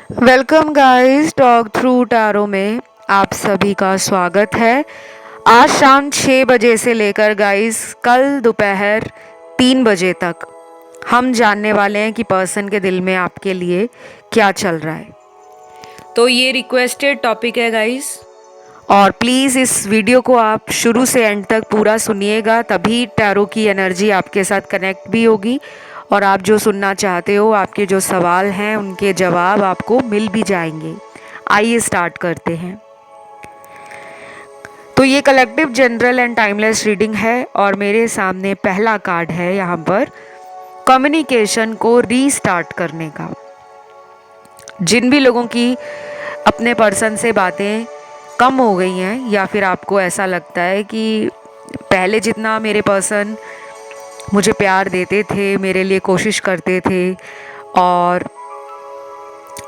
Welcome guys, talk through tarot में आप सभी का स्वागत है। आज शाम 6 बजे से लेकर गाइस कल दोपहर 3 बजे तक हम जानने वाले हैं कि पर्सन के दिल में आपके लिए क्या चल रहा है। तो ये रिक्वेस्टेड टॉपिक है गाइस, और प्लीज़ इस वीडियो को आप शुरू से एंड तक पूरा सुनिएगा, तभी टैरो की एनर्जी आपके साथ कनेक्ट भी होगी और आप जो सुनना चाहते हो, आपके जो सवाल हैं उनके जवाब आपको मिल भी जाएंगे। आइए स्टार्ट करते हैं। तो ये collective general and timeless reading है और मेरे सामने पहला कार्ड है यहाँ पर कम्युनिकेशन को रीस्टार्ट करने का। जिन भी लोगों की अपने पर्सन से बातें कम हो गई हैं या फिर आपको ऐसा लगता है कि पहले जितना मेरे पर्सन मुझे प्यार देते थे, मेरे लिए कोशिश करते थे और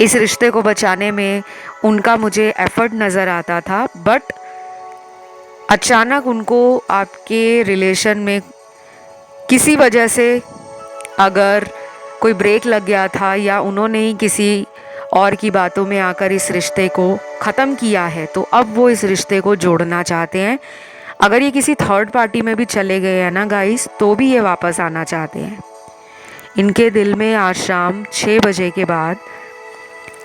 इस रिश्ते को बचाने में उनका मुझे एफर्ट नज़र आता था, बट अचानक उनको आपके रिलेशन में किसी वजह से अगर कोई ब्रेक लग गया था या उन्होंने ही किसी और की बातों में आकर इस रिश्ते को ख़त्म किया है, तो अब वो इस रिश्ते को जोड़ना चाहते हैं। अगर ये किसी थर्ड पार्टी में भी चले गए हैं ना गाइस, तो भी ये वापस आना चाहते हैं। इनके दिल में आज शाम 6 बजे के बाद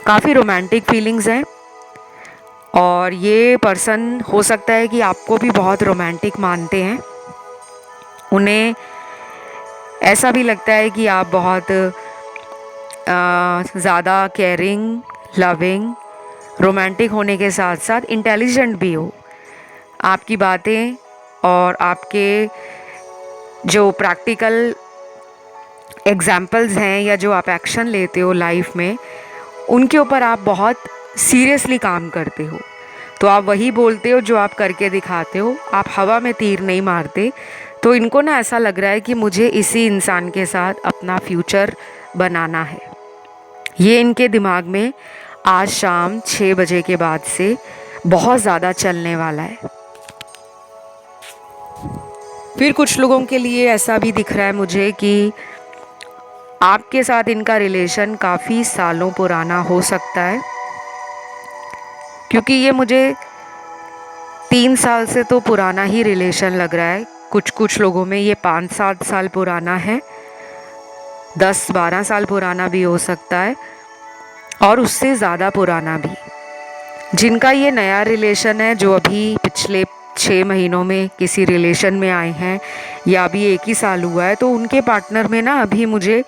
काफ़ी रोमांटिक फीलिंग्स हैं और ये पर्सन हो सकता है कि आपको भी बहुत रोमांटिक मानते हैं। उन्हें ऐसा भी लगता है कि आप बहुत ज़्यादा केयरिंग, लविंग, रोमांटिक होने के साथ साथ इंटेलिजेंट भी हो। आपकी बातें और आपके जो प्रैक्टिकल एग्जाम्पल्स हैं या जो आप एक्शन लेते हो लाइफ में, उनके ऊपर आप बहुत सीरियसली काम करते हो। तो आप वही बोलते हो जो आप करके दिखाते हो, आप हवा में तीर नहीं मारते। तो इनको ना ऐसा लग रहा है कि मुझे इसी इंसान के साथ अपना फ्यूचर बनाना है। ये इनके दिमाग में आज शाम 6 बजे के बाद से बहुत ज़्यादा चलने वाला है। फिर कुछ लोगों के लिए ऐसा भी दिख रहा है मुझे कि आपके साथ इनका रिलेशन काफ़ी सालों पुराना हो सकता है, क्योंकि ये मुझे 3 साल से तो पुराना ही रिलेशन लग रहा है। कुछ लोगों में ये 5-7 साल पुराना है, 10-12 साल पुराना भी हो सकता है और उससे ज़्यादा पुराना भी। जिनका ये नया रिलेशन है, जो अभी पिछले 6 महीनों में किसी रिलेशन में आए हैं या अभी 1 ही साल हुआ है, तो उनके पार्टनर में ना अभी मुझे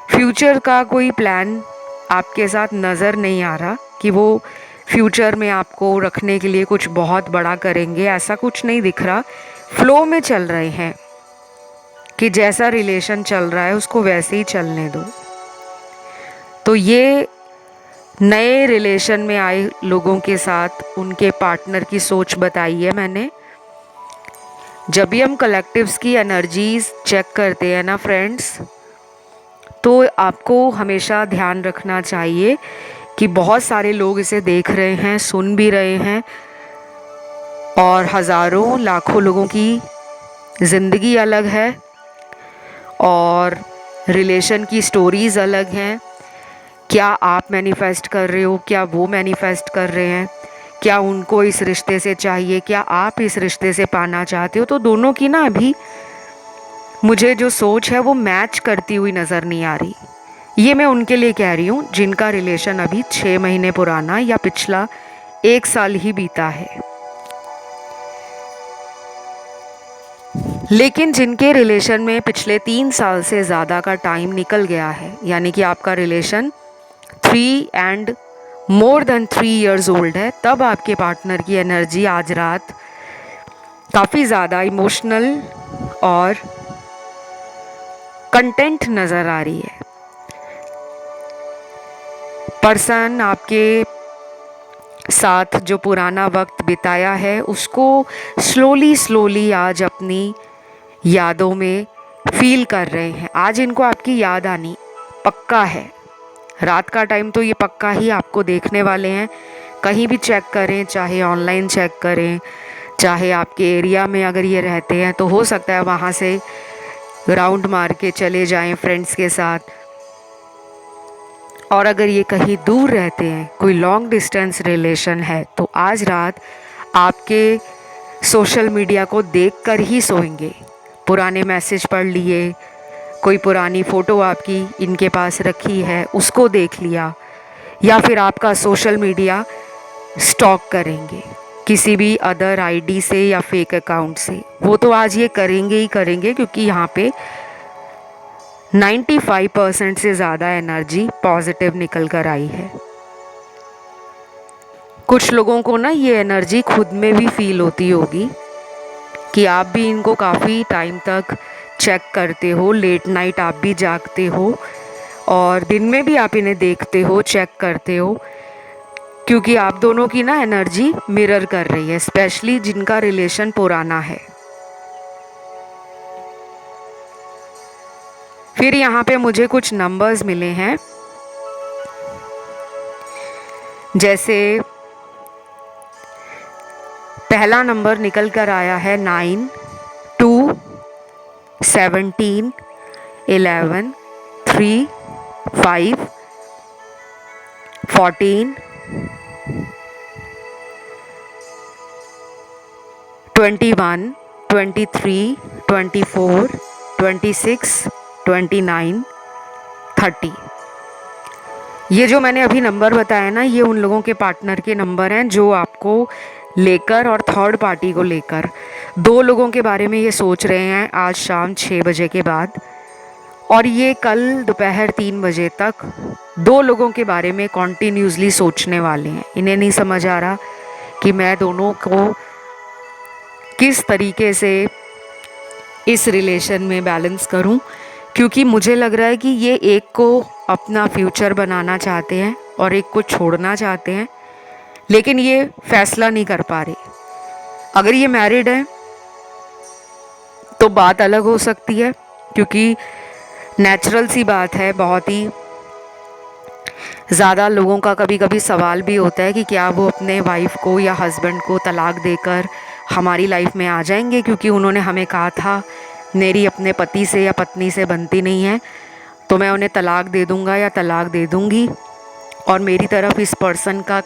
फ्यूचर का कोई प्लान आपके साथ नज़र नहीं आ रहा कि वो फ्यूचर में आपको रखने के लिए कुछ बहुत बड़ा करेंगे। ऐसा कुछ नहीं दिख रहा। फ्लो में चल रहे हैं कि जैसा रिलेशन चल रहा है उसको वैसे ही चलने दो। तो ये नए रिलेशन में आए लोगों के साथ उनके पार्टनर की सोच बताई है मैंने। जब भी हम कलेक्टिव्स की एनर्जीज चेक करते हैं ना फ्रेंड्स, तो आपको हमेशा ध्यान रखना चाहिए कि बहुत सारे लोग इसे देख रहे हैं, सुन भी रहे हैं और हज़ारों लाखों लोगों की ज़िंदगी अलग है और रिलेशन की स्टोरीज़ अलग हैं। क्या आप मैनिफेस्ट कर रहे हो, क्या वो मैनिफेस्ट कर रहे हैं, क्या उनको इस रिश्ते से चाहिए, क्या आप इस रिश्ते से पाना चाहते हो। तो दोनों की ना अभी मुझे जो सोच है वो मैच करती हुई नज़र नहीं आ रही। ये मैं उनके लिए कह रही हूँ जिनका रिलेशन अभी 6 महीने पुराना या पिछला 1 साल ही बीता है। लेकिन जिनके रिलेशन में पिछले 3 साल से ज़्यादा का टाइम निकल गया है, यानी कि आपका relation 3 and more than 3 years old है, तब आपके पार्टनर की एनर्जी आज रात काफ़ी ज़्यादा इमोशनल और कंटेंट नज़र आ रही है। पर्सन आपके साथ जो पुराना वक्त बिताया है उसको स्लोली आज अपनी यादों में फील कर रहे हैं। आज इनको आपकी याद आनी पक्का है। रात का टाइम तो ये पक्का ही आपको देखने वाले हैं। कहीं भी चेक करें, चाहे ऑनलाइन चेक करें, चाहे आपके एरिया में अगर ये रहते हैं तो हो सकता है वहाँ से राउंड मार के चले जाएं फ्रेंड्स के साथ, और अगर ये कहीं दूर रहते हैं, कोई लॉन्ग डिस्टेंस रिलेशन है, तो आज रात आपके सोशल मीडिया को देखकर ही सोएंगे। पुराने मैसेज पढ़ लिए, कोई पुरानी फ़ोटो आपकी इनके पास रखी है उसको देख लिया, या फिर आपका सोशल मीडिया स्टॉक करेंगे किसी भी अदर आईडी से या फेक अकाउंट से। वो तो आज ये करेंगे ही करेंगे, क्योंकि यहाँ पे 95% से ज़्यादा एनर्जी पॉजिटिव निकल कर आई है। कुछ लोगों को ना ये एनर्जी खुद में भी फील होती होगी कि आप भी इनको काफ़ी टाइम तक चेक करते हो, लेट नाइट आप भी जागते हो और दिन में भी आप इन्हें देखते हो, चेक करते हो, क्योंकि आप दोनों की ना एनर्जी मिरर कर रही है, स्पेशली जिनका रिलेशन पुराना है। फिर यहाँ पे मुझे कुछ नंबर्स मिले हैं, जैसे पहला नंबर निकल कर आया है 9, 2, 17, 11, 3, 5, 14, 21, 23, 24, 26, 29, 30। ये जो मैंने अभी नंबर बताया ना, ये उन लोगों के पार्टनर के नंबर हैं जो आपको लेकर और थर्ड पार्टी को लेकर 2 लोगों के बारे में ये सोच रहे हैं आज शाम 6 बजे के बाद, और ये कल दोपहर 3 बजे तक 2 लोगों के बारे में कॉन्टीन्यूसली सोचने वाले हैं। इन्हें नहीं समझ आ रहा कि मैं दोनों को किस तरीके से इस रिलेशन में बैलेंस करूं, क्योंकि मुझे लग रहा है कि ये एक को अपना फ्यूचर बनाना चाहते हैं और एक को छोड़ना चाहते हैं, लेकिन ये फैसला नहीं कर पा रहे। अगर ये मैरिड है तो बात अलग हो सकती है, क्योंकि नेचुरल सी बात है, बहुत ही ज़्यादा लोगों का कभी कभी सवाल भी होता है कि क्या वो अपने वाइफ को या हस्बैंड को तलाक देकर हमारी लाइफ में आ जाएंगे, क्योंकि उन्होंने हमें कहा था मेरी अपने पति से या पत्नी से बनती नहीं है, तो मैं उन्हें तलाक दे दूंगा या तलाक दे दूंगी, और मेरी तरफ इस पर्सन का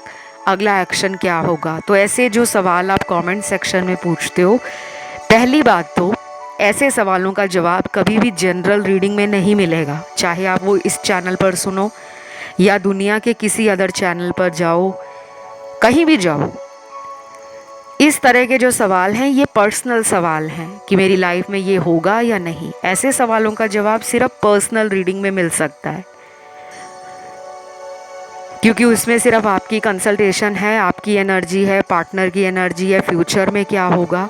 अगला एक्शन क्या होगा। तो ऐसे जो सवाल आप कमेंट सेक्शन में पूछते हो, पहली बात तो ऐसे सवालों का जवाब कभी भी जनरल रीडिंग में नहीं मिलेगा, चाहे आप वो इस चैनल पर सुनो या दुनिया के किसी अदर चैनल पर जाओ, कहीं भी जाओ। इस तरह के जो सवाल हैं ये पर्सनल सवाल हैं कि मेरी लाइफ में ये होगा या नहीं। ऐसे सवालों का जवाब सिर्फ पर्सनल रीडिंग में मिल सकता है, क्योंकि उसमें सिर्फ आपकी कंसल्टेशन है, आपकी एनर्जी है, पार्टनर की एनर्जी है, फ्यूचर में क्या होगा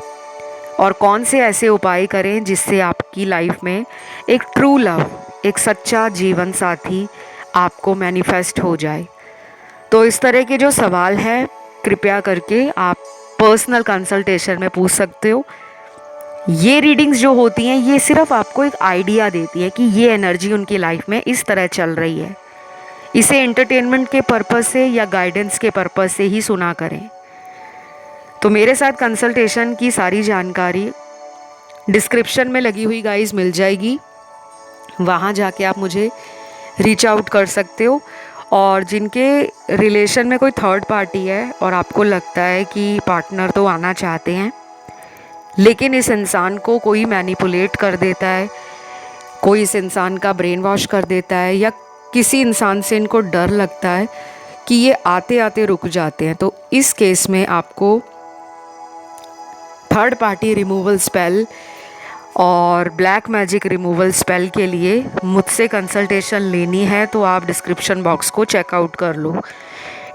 और कौन से ऐसे उपाय करें जिससे आपकी लाइफ में एक ट्रू लव, एक सच्चा जीवन साथी आपको मैनिफेस्ट हो जाए। तो इस तरह के जो सवाल हैं कृपया करके आप पर्सनल कंसल्टेशन में पूछ सकते हो। ये रीडिंग्स जो होती हैं ये सिर्फ आपको एक आइडिया देती है कि ये एनर्जी उनकी लाइफ में इस तरह चल रही है। इसे एंटरटेनमेंट के पर्पज़ से या गाइडेंस के पर्पज़ से ही सुना करें। तो मेरे साथ कंसल्टेशन की सारी जानकारी डिस्क्रिप्शन में लगी हुई गाइस मिल जाएगी, वहाँ जाके आप मुझे रीच आउट कर सकते हो। और जिनके रिलेशन में कोई थर्ड पार्टी है और आपको लगता है कि पार्टनर तो आना चाहते हैं, लेकिन इस इंसान को कोई मैनिपुलेट कर देता है, कोई इस इंसान का ब्रेन वॉश कर देता है, या किसी इंसान से इनको डर लगता है कि ये आते आते रुक जाते हैं, तो इस केस में आपको थर्ड पार्टी रिमूवल स्पेल और ब्लैक मैजिक रिमूवल स्पेल के लिए मुझसे कंसल्टेशन लेनी है। तो आप डिस्क्रिप्शन बॉक्स को चेकआउट कर लो,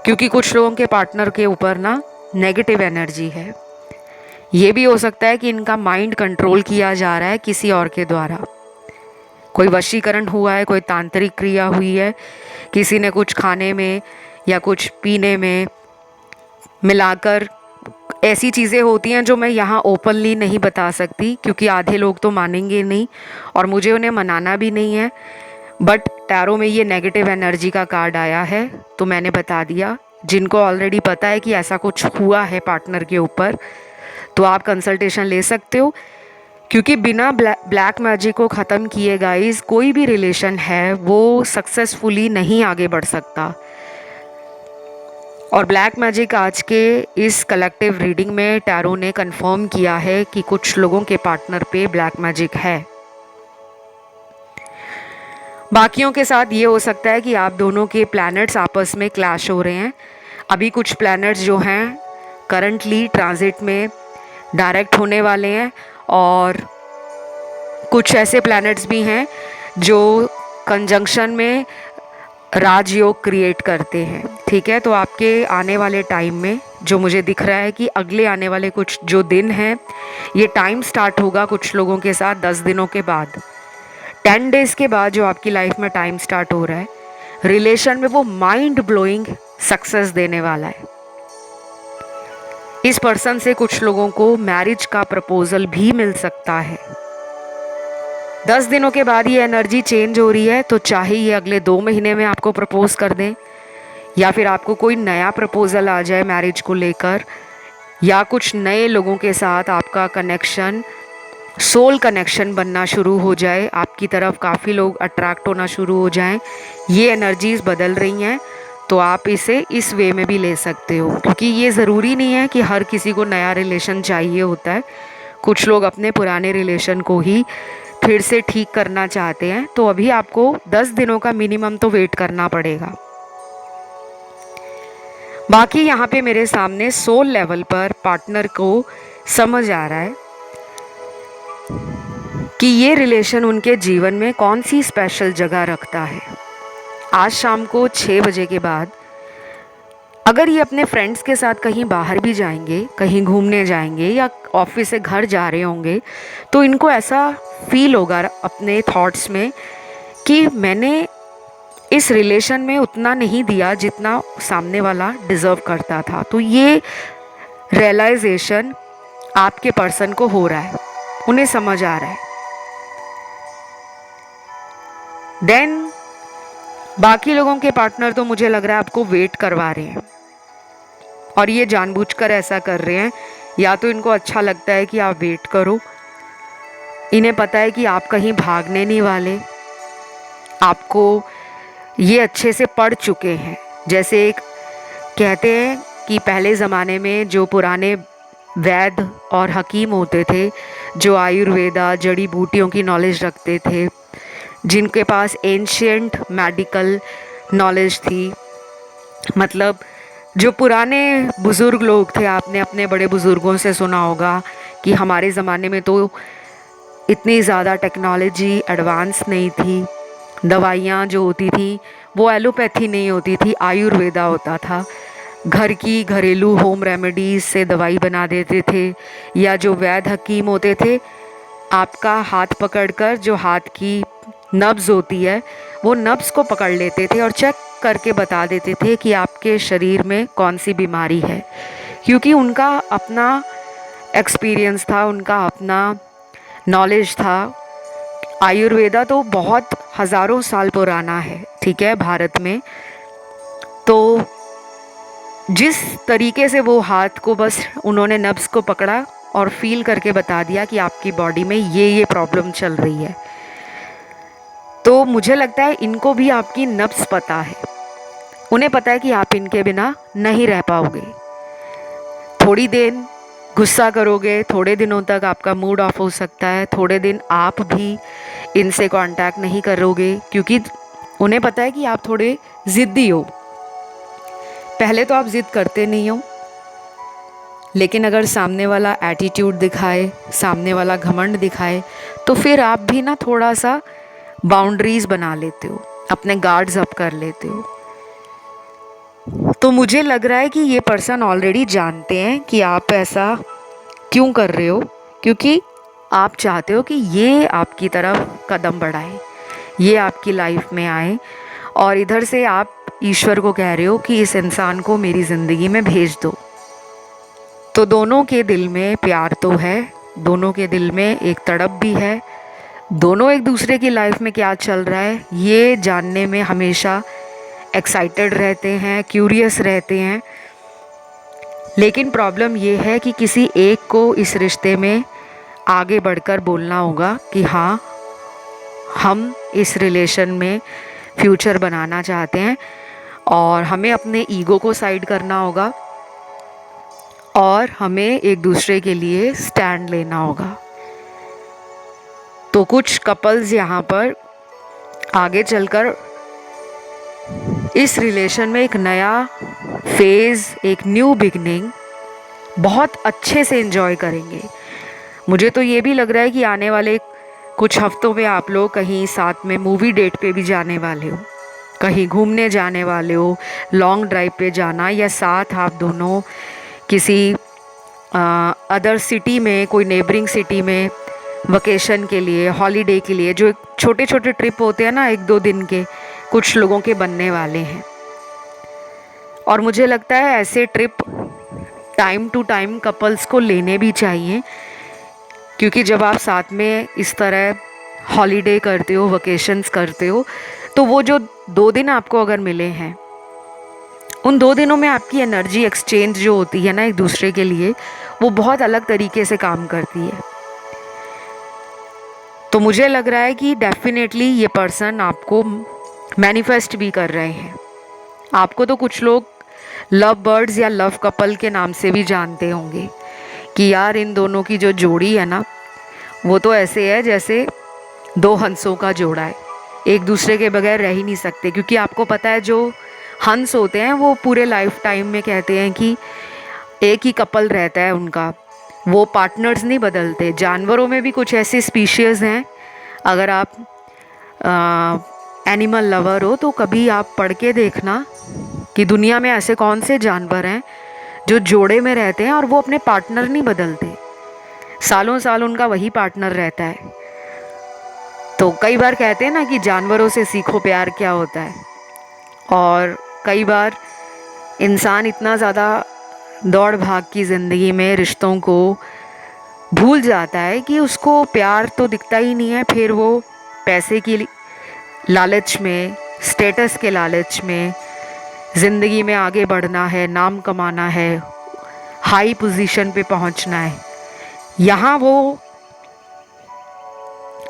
क्योंकि कुछ लोगों के पार्टनर के ऊपर ना नेगेटिव एनर्जी है। ये भी हो सकता है कि इनका माइंड कंट्रोल किया जा रहा है किसी और के द्वारा, कोई वशीकरण हुआ है, कोई तांत्रिक क्रिया हुई है, किसी ने कुछ खाने में या कुछ पीने में मिलाकर, ऐसी चीज़ें होती हैं जो मैं यहाँ ओपनली नहीं बता सकती, क्योंकि आधे लोग तो मानेंगे नहीं और मुझे उन्हें मनाना भी नहीं है। बट टैरो में ये नेगेटिव एनर्जी का कार्ड आया है तो मैंने बता दिया। जिनको ऑलरेडी पता है कि ऐसा कुछ हुआ है पार्टनर के ऊपर, तो आप कंसल्टेशन ले सकते हो, क्योंकि बिना ब्लैक मैजिक को ख़त्म किए गाइस कोई भी रिलेशन है वो सक्सेसफुली नहीं आगे बढ़ सकता। और ब्लैक मैजिक आज के इस कलेक्टिव रीडिंग में टैरो ने कंफर्म किया है कि कुछ लोगों के पार्टनर पे ब्लैक मैजिक है। बाकियों के साथ ये हो सकता है कि आप दोनों के प्लैनेट्स आपस में क्लैश हो रहे हैं। अभी कुछ प्लैनेट्स जो हैं करंटली ट्रांजिट में डायरेक्ट होने वाले हैं और कुछ ऐसे प्लैनेट्स भी हैं जो कंजंक्शन में राजयोग क्रिएट करते हैं। ठीक है, तो आपके आने वाले टाइम में जो मुझे दिख रहा है कि अगले आने वाले कुछ जो दिन हैं, ये टाइम स्टार्ट होगा कुछ लोगों के साथ 10 दिनों के बाद, 10 डेज़ के बाद जो आपकी लाइफ में टाइम स्टार्ट हो रहा है रिलेशन में, वो माइंड ब्लोइंग सक्सेस देने वाला है। इस पर्सन से कुछ लोगों को मैरिज का प्रपोजल भी मिल सकता है। 10 दिनों के बाद ये एनर्जी चेंज हो रही है, तो चाहे ये अगले 2 महीने में आपको प्रपोज कर दें या फिर आपको कोई नया प्रपोजल आ जाए मैरिज को लेकर, या कुछ नए लोगों के साथ आपका कनेक्शन, सोल कनेक्शन बनना शुरू हो जाए, आपकी तरफ काफ़ी लोग अट्रैक्ट होना शुरू हो जाएं, ये एनर्जीज़ बदल रही हैं, तो आप इसे इस वे में भी ले सकते हो। क्योंकि ये ज़रूरी नहीं है कि हर किसी को नया रिलेशन चाहिए होता है। कुछ लोग अपने पुराने रिलेशन को ही फिर से ठीक करना चाहते हैं, तो अभी आपको 10 दिनों का मिनिमम तो वेट करना पड़ेगा। बाकी यहाँ पे मेरे सामने सोल लेवल पर पार्टनर को समझ आ रहा है कि ये रिलेशन उनके जीवन में कौन सी स्पेशल जगह रखता है। आज शाम को 6 बजे के बाद अगर ये अपने फ्रेंड्स के साथ कहीं बाहर भी जाएंगे, कहीं घूमने जाएंगे या ऑफिस से घर जा रहे होंगे, तो इनको ऐसा फील होगा अपने थॉट्स में कि मैंने इस रिलेशन में उतना नहीं दिया जितना सामने वाला डिज़र्व करता था। तो ये रियलाइजेशन आपके पर्सन को हो रहा है, उन्हें समझ आ रहा है। देन बाकी लोगों के पार्टनर तो मुझे लग रहा है आपको वेट करवा रहे हैं, और ये जानबूझकर ऐसा कर रहे हैं। या तो इनको अच्छा लगता है कि आप वेट करो, इन्हें पता है कि आप कहीं भागने नहीं वाले, आपको ये अच्छे से पढ़ चुके हैं। जैसे एक कहते हैं कि पहले ज़माने में जो पुराने वैद्य और हकीम होते थे, जो आयुर्वेदा जड़ी बूटियों की नॉलेज रखते थे, जिनके पास एंशिएंट मेडिकल नॉलेज थी, मतलब जो पुराने बुज़ुर्ग लोग थे, आपने अपने बड़े बुज़ुर्गों से सुना होगा कि हमारे ज़माने में तो इतनी ज़्यादा टेक्नोलॉजी एडवांस नहीं थी, दवाइयाँ जो होती थी वो एलोपैथी नहीं होती थी, आयुर्वेदा होता था। घर की घरेलू होम रेमेडीज़ से दवाई बना देते थे, या जो वैद्य हकीम होते थे आपका हाथ पकड़कर जो हाथ की नब्ज़ होती है वो नब्ज़ को पकड़ लेते थे और चेक करके बता देते थे कि आपके शरीर में कौन सी बीमारी है। क्योंकि उनका अपना एक्सपीरियंस था, उनका अपना नॉलेज था। आयुर्वेदा तो बहुत हज़ारों साल पुराना है, ठीक है, भारत में। तो जिस तरीके से वो हाथ को बस उन्होंने नब्ज़ को पकड़ा और फील करके बता दिया कि आपकी बॉडी में ये प्रॉब्लम चल रही है, तो मुझे लगता है इनको भी आपकी नब्ज़ पता है। उन्हें पता है कि आप इनके बिना नहीं रह पाओगे। थोड़ी देर गुस्सा करोगे, थोड़े दिनों तक आपका मूड ऑफ हो सकता है, थोड़े दिन आप भी इनसे कांटेक्ट नहीं करोगे, क्योंकि उन्हें पता है कि आप थोड़े ज़िद्दी हो। पहले तो आप ज़िद करते नहीं हो, लेकिन अगर सामने वाला एटीट्यूड दिखाए, सामने वाला घमंड दिखाए, तो फिर आप भी ना थोड़ा सा बाउंड्रीज़ बना लेते हो, अपने गार्ड्स अप कर लेते हो। तो मुझे लग रहा है कि ये पर्सन ऑलरेडी जानते हैं कि आप ऐसा क्यों कर रहे हो, क्योंकि आप चाहते हो कि ये आपकी तरफ कदम बढ़ाए, ये आपकी लाइफ में आए, और इधर से आप ईश्वर को कह रहे हो कि इस इंसान को मेरी ज़िंदगी में भेज दो। तो दोनों के दिल में प्यार तो है, दोनों के दिल में एक तड़प भी है, दोनों एक दूसरे की लाइफ में क्या चल रहा है ये जानने में हमेशा एक्साइटेड रहते हैं, क्यूरियस रहते हैं। लेकिन प्रॉब्लम ये है कि किसी एक को इस रिश्ते में आगे बढ़कर बोलना होगा कि हाँ, हम इस रिलेशन में फ्यूचर बनाना चाहते हैं, और हमें अपने ईगो को साइड करना होगा और हमें एक दूसरे के लिए स्टैंड लेना होगा। तो कुछ कपल्स यहाँ पर आगे चलकर इस रिलेशन में एक नया फेज़, एक न्यू बिगनिंग बहुत अच्छे से एंजॉय करेंगे। मुझे तो ये भी लग रहा है कि आने वाले कुछ हफ्तों में आप लोग कहीं साथ में मूवी डेट पे भी जाने वाले हो, कहीं घूमने जाने वाले हो, लॉन्ग ड्राइव पे जाना, या साथ आप दोनों किसी अदर सिटी में, कोई नेबरिंग सिटी में वकेशन के लिए, हॉलीडे के लिए, जो छोटे छोटे ट्रिप होते हैं ना 1-2 दिन के, कुछ लोगों के बनने वाले हैं। और मुझे लगता है ऐसे trip time to time couples को लेने भी चाहिए, क्योंकि जब आप साथ में इस तरह हॉलीडे करते हो, वकेशंस करते हो, तो वो जो 2 दिन आपको अगर मिले हैं, उन 2 दिनों में आपकी एनर्जी एक्सचेंज जो होती है ना एक दूसरे के लिए, वो बहुत अलग तरीके से काम करती है। तो मुझे लग रहा है कि डेफिनेटली ये पर्सन आपको मैनिफेस्ट भी कर रहे हैं। आपको तो कुछ लोग लव बर्ड्स या लव कपल के नाम से भी जानते होंगे कि यार इन दोनों की जो जोड़ी है ना, वो तो ऐसे है जैसे 2 हंसों का जोड़ा है, एक दूसरे के बगैर रह ही नहीं सकते। क्योंकि आपको पता है जो हंस होते हैं वो पूरे लाइफ टाइम में कहते हैं कि एक ही कपल रहता है उनका, वो पार्टनर्स नहीं बदलते। जानवरों में भी कुछ ऐसे स्पीशीज़ हैं, अगर आप एनिमल लवर हो तो कभी आप पढ़ के देखना कि दुनिया में ऐसे कौन से जानवर हैं जो जोड़े में रहते हैं और वो अपने पार्टनर नहीं बदलते, सालों साल उनका वही पार्टनर रहता है। तो कई बार कहते हैं ना कि जानवरों से सीखो प्यार क्या होता है। और कई बार इंसान इतना ज़्यादा दौड़ भाग की ज़िंदगी में रिश्तों को भूल जाता है कि उसको प्यार तो दिखता ही नहीं है। फिर वो पैसे की लालच में, स्टेटस के लालच में, ज़िंदगी में आगे बढ़ना है, नाम कमाना है, हाई पोजीशन पे पहुंचना है, यहाँ वो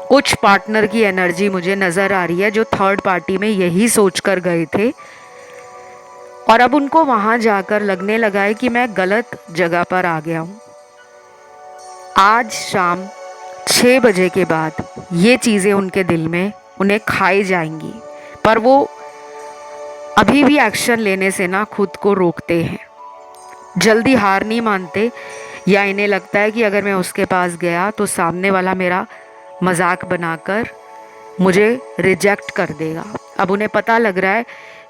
कुछ पार्टनर की एनर्जी मुझे नज़र आ रही है जो थर्ड पार्टी में यही सोचकर गए थे, और अब उनको वहाँ जाकर लगने लगा है कि मैं गलत जगह पर आ गया हूँ। आज शाम 6 बजे के बाद ये चीज़ें उनके दिल में उन्हें खाई जाएंगी, पर वो अभी भी एक्शन लेने से ना खुद को रोकते हैं, जल्दी हार नहीं मानते, या इन्हें लगता है कि अगर मैं उसके पास गया तो सामने वाला मेरा मजाक बनाकर मुझे रिजेक्ट कर देगा। अब उन्हें पता लग रहा है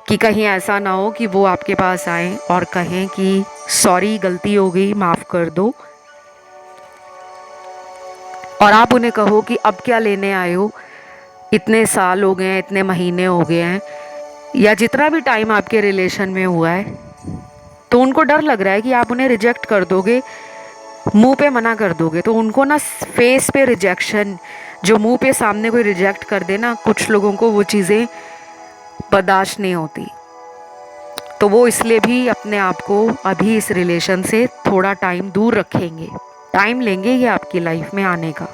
कि कहीं ऐसा ना हो कि वो आपके पास आए और कहें कि सॉरी, गलती हो गई, माफ़ कर दो, और आप उन्हें कहो कि अब क्या लेने आए हो, इतने साल हो गए हैं, इतने महीने हो गए हैं, या जितना भी टाइम आपके रिलेशन में हुआ है। तो उनको डर लग रहा है कि आप उन्हें रिजेक्ट कर दोगे, मुंह पे मना कर दोगे। तो उनको ना फेस पे रिजेक्शन, जो मुंह पे सामने कोई रिजेक्ट कर दे ना, कुछ लोगों को वो चीज़ें बर्दाश्त नहीं होती। तो वो इसलिए भी अपने आप को अभी इस रिलेशन से थोड़ा टाइम दूर रखेंगे, टाइम लेंगे ये आपकी लाइफ में आने का।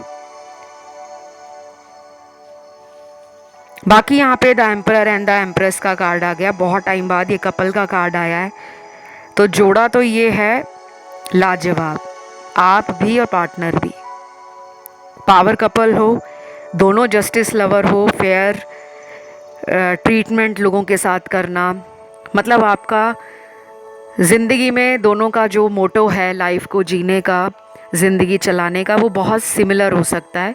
बाकी यहाँ पे the emperor and the empress का कार्ड आ गया, बहुत टाइम बाद ये कपल का कार्ड आया है। तो जोड़ा तो ये है लाजवाब, आप भी और पार्टनर भी, पावर कपल हो, दोनों जस्टिस लवर हो, फेयर ट्रीटमेंट लोगों के साथ करना, मतलब आपका ज़िंदगी में दोनों का जो मोटो है लाइफ को जीने का, ज़िंदगी चलाने का, वो बहुत सिमिलर हो सकता है,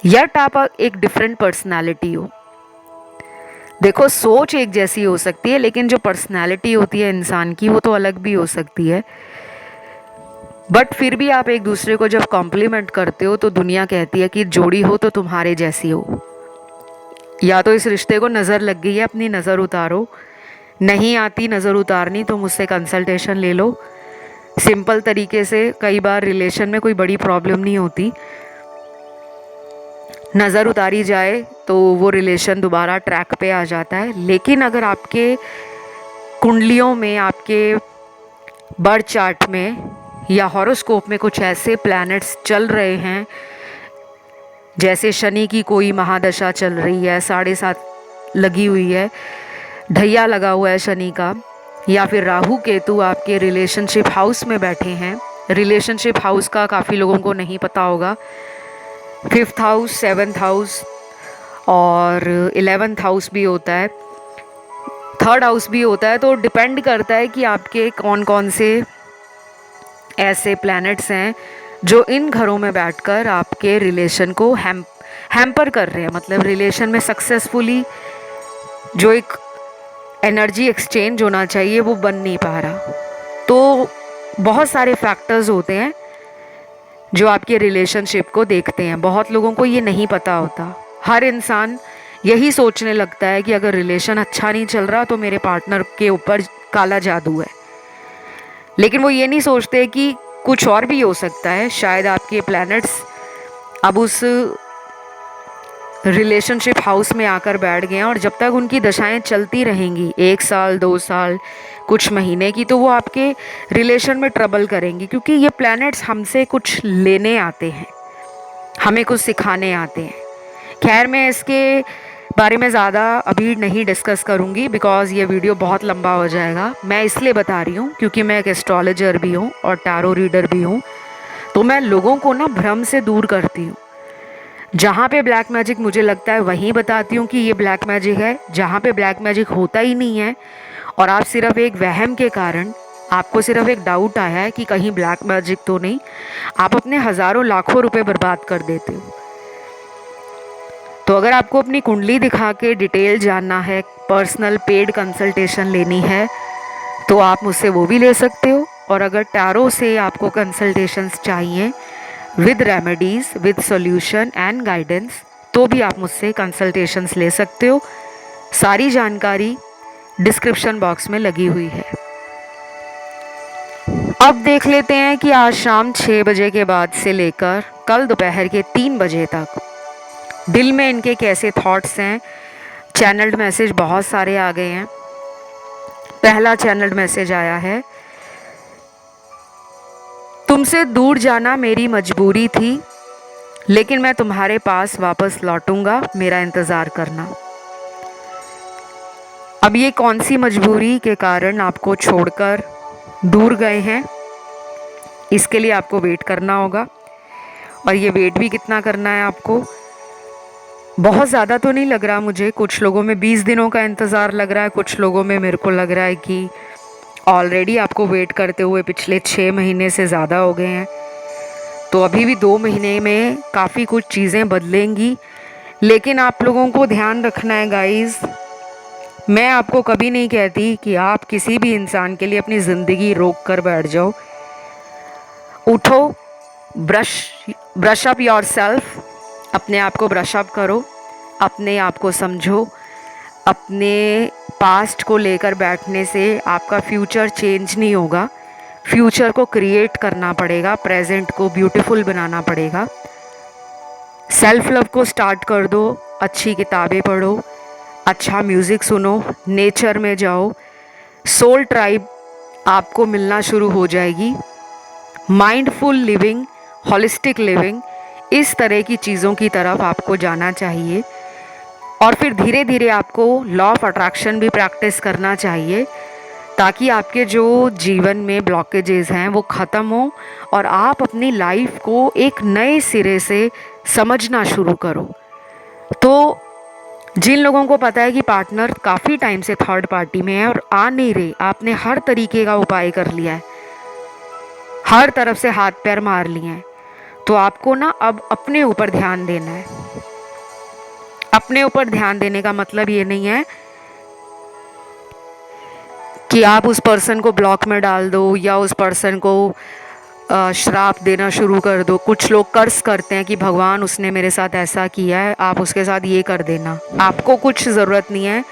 यट आप एक डिफरेंट पर्सनालिटी हो। देखो सोच एक जैसी हो सकती है, लेकिन जो पर्सनालिटी होती है इंसान की वो तो अलग भी हो सकती है। बट फिर भी आप एक दूसरे को जब कॉम्प्लीमेंट करते हो तो दुनिया कहती है कि जोड़ी हो तो तुम्हारे जैसी हो। या तो इस रिश्ते को नज़र लग गई है, अपनी नज़र उतारो, नहीं आती नज़र उतारनी तो मुझसे कंसल्टेशन ले लो। सिंपल तरीके से, कई बार रिलेशन में कोई बड़ी प्रॉब्लम नहीं होती, नज़र उतारी जाए तो वो रिलेशन दोबारा ट्रैक पे आ जाता है। लेकिन अगर आपके कुंडलियों में, आपके बर्थ चार्ट में या हॉरोस्कोप में कुछ ऐसे प्लैनेट्स चल रहे हैं, जैसे शनि की कोई महादशा चल रही है, 7.5 लगी हुई है, ढैया लगा हुआ है शनि का, या फिर राहु केतु आपके रिलेशनशिप हाउस में बैठे हैं। रिलेशनशिप हाउस का काफ़ी लोगों को नहीं पता होगा। 5th हाउस, 7th हाउस और 11th हाउस भी होता है, 3rd हाउस भी होता है। तो डिपेंड करता है कि आपके कौन कौन से ऐसे प्लैनेट्स हैं जो इन घरों में बैठकर आपके रिलेशन को हैम्पर कर रहे हैं। मतलब रिलेशन में सक्सेसफुली जो एक एनर्जी एक्सचेंज होना चाहिए वो बन नहीं पा रहा। तो बहुत सारे फैक्टर्स होते हैं जो आपके रिलेशनशिप को देखते हैं। बहुत लोगों को ये नहीं पता होता। हर इंसान यही सोचने लगता है कि अगर रिलेशन अच्छा नहीं चल रहा तो मेरे पार्टनर के ऊपर काला जादू है, लेकिन वो ये नहीं सोचते कि कुछ और भी हो सकता है। शायद आपके प्लैनेट्स अब उस रिलेशनशिप हाउस में आकर बैठ गए हैं और जब तक उनकी दशाएं चलती रहेंगी, 1 साल 2 साल कुछ महीने की, तो वो आपके रिलेशन में ट्रबल करेंगी। क्योंकि ये प्लैनेट्स हमसे कुछ लेने आते हैं, हमें कुछ सिखाने आते हैं। खैर, मैं इसके बारे में ज़्यादा अभी नहीं डिस्कस करूँगी बिकॉज़ ये वीडियो बहुत लंबा हो जाएगा। मैं इसलिए बता रही हूँ क्योंकि मैं एक एस्ट्रोलॉजर भी हूँ और टैरो रीडर भी हूँ। तो मैं लोगों को ना भ्रम से दूर करती हूँ। जहाँ पे ब्लैक मैजिक मुझे लगता है वहीं बताती हूँ कि ये ब्लैक मैजिक है। जहाँ पे ब्लैक मैजिक होता ही नहीं है और आप सिर्फ एक वहम के कारण, आपको सिर्फ एक डाउट आया है कि कहीं ब्लैक मैजिक तो नहीं, आप अपने हज़ारों लाखों रुपए बर्बाद कर देते हो। तो अगर आपको अपनी कुंडली दिखा के डिटेल जानना है, पर्सनल पेड कंसल्टेशन लेनी है, तो आप मुझसे वो भी ले सकते हो। और अगर टैरो से आपको कंसल्टेशंस चाहिए with remedies, with solution and guidance, तो भी आप मुझसे कंसल्टेशंस ले सकते हो। सारी जानकारी डिस्क्रिप्शन बॉक्स में लगी हुई है। अब देख लेते हैं कि आज शाम 6 बजे के बाद से लेकर कल दोपहर के 3 बजे तक दिल में इनके कैसे थॉट्स हैं। चैनल्ड मैसेज बहुत सारे आ गए हैं। पहला चैनल्ड मैसेज आया है, तुमसे दूर जाना मेरी मजबूरी थी, लेकिन मैं तुम्हारे पास वापस लौटूंगा, मेरा इंतज़ार करना। अब ये कौन सी मजबूरी के कारण आपको छोड़कर दूर गए हैं, इसके लिए आपको वेट करना होगा। और ये वेट भी कितना करना है आपको, बहुत ज़्यादा तो नहीं लग रहा मुझे। कुछ लोगों में 20 दिनों का इंतज़ार लग रहा है, कुछ लोगों में मेरे को लग रहा है कि ऑलरेडी आपको वेट करते हुए पिछले 6 महीने से ज़्यादा हो गए हैं। तो अभी भी 2 महीने में काफ़ी कुछ चीज़ें बदलेंगी। लेकिन आप लोगों को ध्यान रखना है गाइस, मैं आपको कभी नहीं कहती कि आप किसी भी इंसान के लिए अपनी ज़िंदगी रोक कर बैठ जाओ। उठो, ब्रश अप योरसेल्फ, अपने आप को ब्रश अप करो, अपने आप को समझो। अपने पास्ट को लेकर बैठने से आपका फ्यूचर चेंज नहीं होगा। फ्यूचर को क्रिएट करना पड़ेगा, प्रेजेंट को ब्यूटीफुल बनाना पड़ेगा। सेल्फ लव को स्टार्ट कर दो, अच्छी किताबें पढ़ो, अच्छा म्यूज़िक सुनो, नेचर में जाओ, सोल ट्राइब आपको मिलना शुरू हो जाएगी। माइंडफुल लिविंग, हॉलिस्टिक लिविंग, इस तरह की चीज़ों की तरफ आपको जाना चाहिए। और फिर धीरे धीरे आपको लॉ ऑफ अट्रैक्शन भी प्रैक्टिस करना चाहिए, ताकि आपके जो जीवन में ब्लॉकेजेस हैं वो ख़त्म हो और आप अपनी लाइफ को एक नए सिरे से समझना शुरू करो। तो जिन लोगों को पता है कि पार्टनर काफ़ी टाइम से थर्ड पार्टी में है और आ नहीं रहे, आपने हर तरीके का उपाय कर लिया है, हर तरफ से हाथ पैर मार लिए हैं, तो आपको ना अब अपने ऊपर ध्यान देना है। अपने ऊपर ध्यान देने का मतलब ये नहीं है कि आप उस पर्सन को ब्लॉक में डाल दो या उस पर्सन को श्राप देना शुरू कर दो। कुछ लोग कर्स करते हैं कि भगवान उसने मेरे साथ ऐसा किया है, आप उसके साथ ये कर देना। आपको कुछ ज़रूरत नहीं है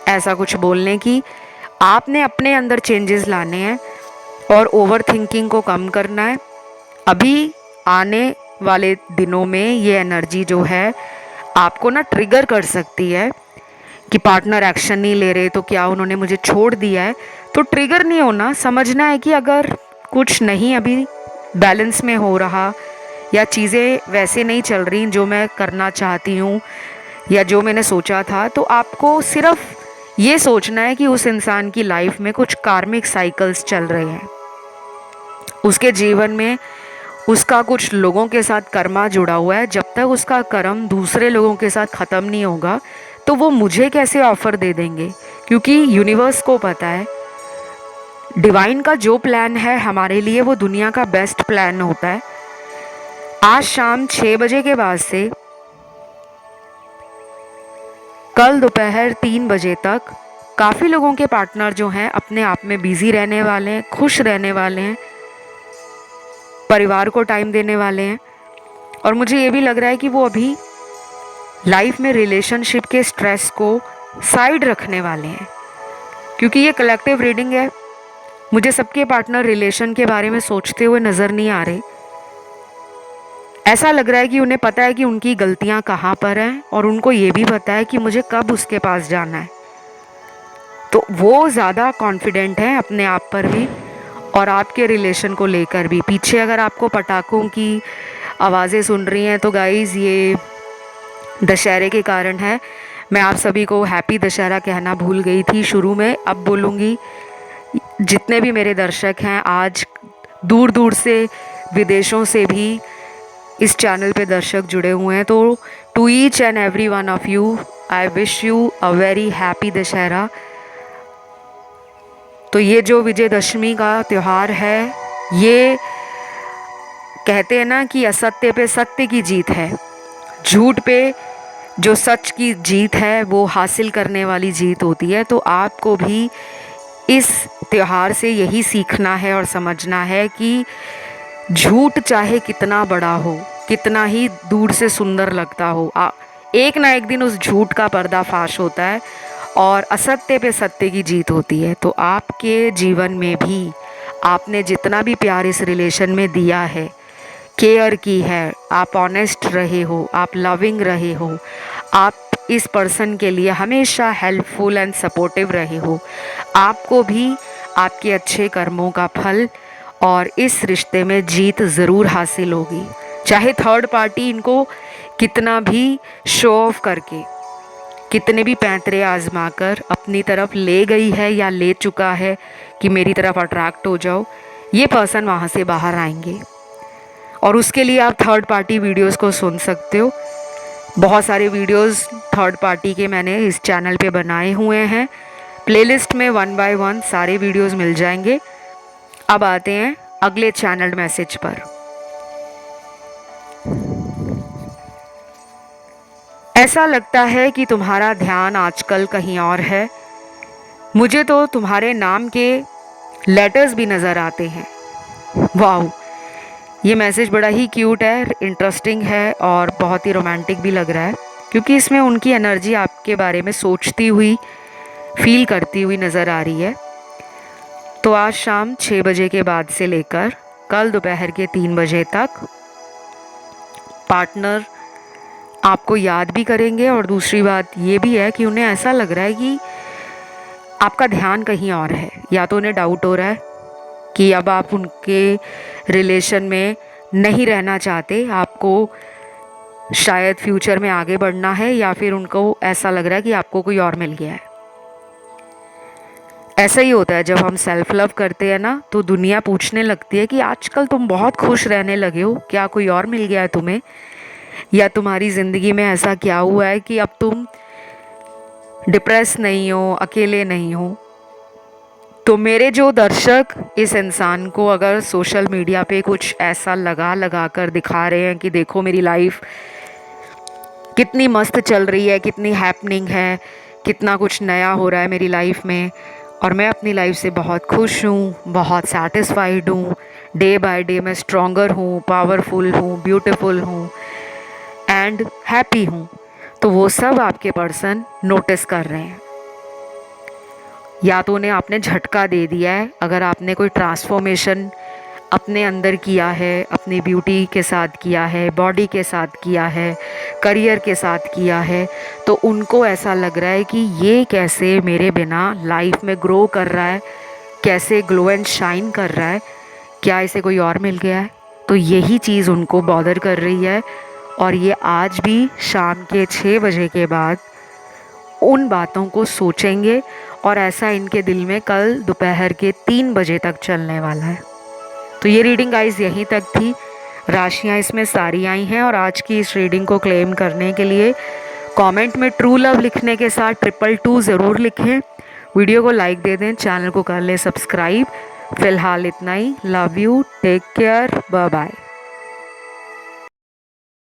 ऐसा कुछ बोलने की। आपने अपने अंदर चेंजेस लाने हैं और ओवर थिंकिंग को कम करना है। अभी आने वाले दिनों में ये एनर्जी जो है आपको ना ट्रिगर कर सकती है कि पार्टनर एक्शन नहीं ले रहे तो क्या उन्होंने मुझे छोड़ दिया है। तो ट्रिगर नहीं होना, समझना है कि अगर कुछ नहीं अभी बैलेंस में हो रहा, या चीज़ें वैसे नहीं चल रही जो मैं करना चाहती हूँ या जो मैंने सोचा था, तो आपको सिर्फ ये सोचना है कि उस इंसान की लाइफ में कुछ कार्मिक साइकिल्स चल रहे हैं, उसके जीवन में उसका कुछ लोगों के साथ कर्मा जुड़ा हुआ है। जब तक उसका कर्म दूसरे लोगों के साथ ख़त्म नहीं होगा तो वो मुझे कैसे ऑफ़र दे देंगे, क्योंकि यूनिवर्स को पता है डिवाइन का जो प्लान है हमारे लिए वो दुनिया का बेस्ट प्लान होता है। आज शाम 6 बजे के बाद से कल दोपहर 3 बजे तक काफ़ी लोगों के पार्टनर जो हैं अपने आप में बिजी रहने वाले हैं, खुश रहने वाले हैं, परिवार को टाइम देने वाले हैं। और मुझे ये भी लग रहा है कि वो अभी लाइफ में रिलेशनशिप के स्ट्रेस को साइड रखने वाले हैं, क्योंकि ये कलेक्टिव रीडिंग है। मुझे सबके पार्टनर रिलेशन के बारे में सोचते हुए नज़र नहीं आ रहे। ऐसा लग रहा है कि उन्हें पता है कि उनकी गलतियां कहाँ पर हैं और उनको ये भी पता है कि मुझे कब उसके पास जाना है। तो वो ज़्यादा कॉन्फिडेंट हैं अपने आप पर भी और आपके रिलेशन को लेकर भी। पीछे अगर आपको पटाखों की आवाज़ें सुन रही हैं तो गाइज़ ये दशहरे के कारण है। मैं आप सभी को हैप्पी दशहरा कहना भूल गई थी शुरू में, अब बोलूँगी। जितने भी मेरे दर्शक हैं, आज दूर दूर से विदेशों से भी इस चैनल पे दर्शक जुड़े हुए हैं, तो to each and every one of you I wish you a very happy Dussehra. तो ये जो विजयदशमी का त्यौहार है, ये कहते हैं ना कि असत्य पे सत्य की जीत है, झूठ पे जो सच की जीत है वो हासिल करने वाली जीत होती है। तो आपको भी इस त्यौहार से यही सीखना है और समझना है कि झूठ चाहे कितना बड़ा हो, कितना ही दूर से सुंदर लगता हो, एक ना एक दिन उस झूठ का पर्दाफाश होता है और असत्य पे सत्य की जीत होती है। तो आपके जीवन में भी आपने जितना भी प्यार इस रिलेशन में दिया है, केयर की है, आप ऑनेस्ट रहे हो, आप लविंग रहे हो, आप इस पर्सन के लिए हमेशा हेल्पफुल एंड सपोर्टिव रहे हो, आपको भी आपके अच्छे कर्मों का फल और इस रिश्ते में जीत ज़रूर हासिल होगी। चाहे थर्ड पार्टी इनको कितना भी शो ऑफ करके, कितने भी पैंतरे आजमा कर अपनी तरफ ले गई है या ले चुका है कि मेरी तरफ अट्रैक्ट हो जाओ, ये पर्सन वहाँ से बाहर आएंगे। और उसके लिए आप थर्ड पार्टी वीडियोस को सुन सकते हो। बहुत सारे वीडियोस थर्ड पार्टी के मैंने इस चैनल पे बनाए हुए हैं, प्लेलिस्ट में 1 बाय 1 सारे वीडियोस मिल जाएंगे। अब आते हैं अगले चैनल मैसेज पर। ऐसा लगता है कि तुम्हारा ध्यान आजकल कहीं और है। मुझे तो तुम्हारे नाम के लेटर्स भी नज़र आते हैं। वाह, ये मैसेज बड़ा ही क्यूट है, इंटरेस्टिंग है और बहुत ही रोमांटिक भी लग रहा है, क्योंकि इसमें उनकी एनर्जी आपके बारे में सोचती हुई, फील करती हुई नज़र आ रही है। तो आज शाम 6 बजे के बाद से लेकर कल दोपहर के 3 बजे तक पार्टनर आपको याद भी करेंगे। और दूसरी बात ये भी है कि उन्हें ऐसा लग रहा है कि आपका ध्यान कहीं और है, या तो उन्हें डाउट हो रहा है कि अब आप उनके रिलेशन में नहीं रहना चाहते, आपको शायद फ्यूचर में आगे बढ़ना है, या फिर उनको ऐसा लग रहा है कि आपको कोई और मिल गया है। ऐसा ही होता है जब हम सेल्फ लव करते हैं ना, तो दुनिया पूछने लगती है कि आजकल तुम बहुत खुश रहने लगे हो, क्या कोई और मिल गया है तुम्हें, या तुम्हारी ज़िंदगी में ऐसा क्या हुआ है कि अब तुम डिप्रेस नहीं हो, अकेले नहीं हो। तो मेरे जो दर्शक इस इंसान को अगर सोशल मीडिया पे कुछ ऐसा लगा कर दिखा रहे हैं कि देखो मेरी लाइफ कितनी मस्त चल रही है, कितनी हैपनिंग है, कितना कुछ नया हो रहा है मेरी लाइफ में, और मैं अपनी लाइफ से बहुत खुश हूँ, बहुत सैटिस्फाइड हूँ, डे बाय डे मैं स्ट्रॉन्गर हूँ, पावरफुल हूँ, ब्यूटीफुल हूँ एंड हैप्पी हूँ, तो वो सब आपके पर्सन नोटिस कर रहे हैं। या तो उन्हें आपने झटका दे दिया है, अगर आपने कोई ट्रांसफॉर्मेशन अपने अंदर किया है, अपनी ब्यूटी के साथ किया है, बॉडी के साथ किया है, करियर के साथ किया है, तो उनको ऐसा लग रहा है कि ये कैसे मेरे बिना लाइफ में ग्रो कर रहा है, कैसे ग्लो एंड शाइन कर रहा है, क्या इसे कोई और मिल गया है? तो यही चीज़ उनको बॉदर कर रही है और ये आज भी शाम के 6 बजे के बाद उन बातों को सोचेंगे और ऐसा इनके दिल में कल दोपहर के 3 बजे तक चलने वाला है। तो ये रीडिंग गाइस यहीं तक थी। राशियाँ इसमें सारी आई हैं और आज की इस रीडिंग को क्लेम करने के लिए कमेंट में ट्रू लव लिखने के साथ 222 ज़रूर लिखें। वीडियो को लाइक दे दें, चैनल को कर लें सब्सक्राइब। फ़िलहाल इतना ही। Love you, take care, bye bye.